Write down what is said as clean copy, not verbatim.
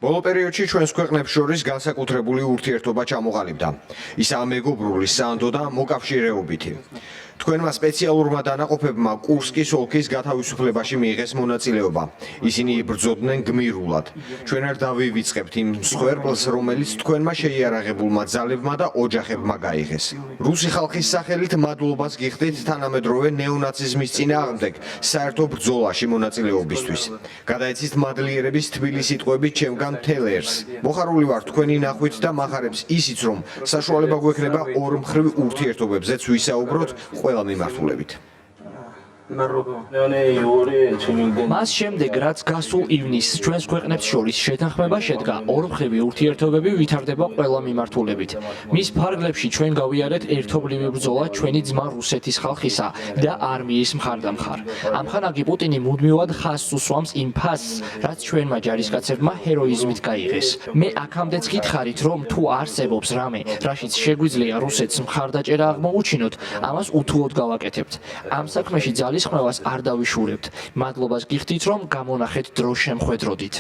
ბოლო პერიოდში ჩვენს ქვეყნებს შორის განსაკუთრებული ურთიერთობა ჩამოყალიბდა. ისაა მეგობრული, სანდო და მოკავშირეობითი. თქვენმა სპეციალურმა დანაყოფებმა კურსკის ოლქის გათავისუფლებაში მიიღეს მონაწილეობა. ისინი იბრძოდნენ გმირულად. ჩვენ არ დავივიწყებთ იმ მსხვერპლს, რომელიც თქვენმა შეიარაღებულმა ძალებმა და ოჯახებმა გაიღეს. რუსი ხალხის სახელით მადლობას გიხდით თანამედროვე ნეონაციზმის წინააღმდეგ საერთო ბრძოლაში მონაწილეობისთვის. გადაეცით მადლიერების თბილი სიტყვები ჩემგან მთელ ერს. მოხარული ვარ თქვენი ნახვით და მახარებს ისიც, რომ საშუალება გვექნება ორმხრივ ურთიერთობებზეც ვისაუბროთ ყველა მიმართულებით. მას შემდეგ, რაც გასულ ივნისს ჩვენს ქვეყნებს შორის შეთანხმება შედგა, ორმხრივი ურთიერთობები ვითარდება ყველა მიმართულებით. მის ფარგლებში ჩვენ გავიარეთ ერთობლივი ბრძოლა ჩვენი ძმა რუსეთის ხალხისა და არმიის მხარდამხარ. ამხანაგი პუტინი მუდმივად ხაზს უსვამს იმ ფასს, რაც ჩვენმა ჯარისკაცებმა ჰეროიზმით გაიღეს. მე აქამდეც გითხარით, რომ თუ არსებობს რამე, რაშიც შეგვიძლია რუსეთს მხარდაჭერა აღმოუჩინოთ, ამას უთუოდ გავაკეთებთ. ამ საქმეში ძალისხმევას არ დავიშურებთ. მადლობას გიხდით, რომ გამონახეთ დროს შემხვედროდით.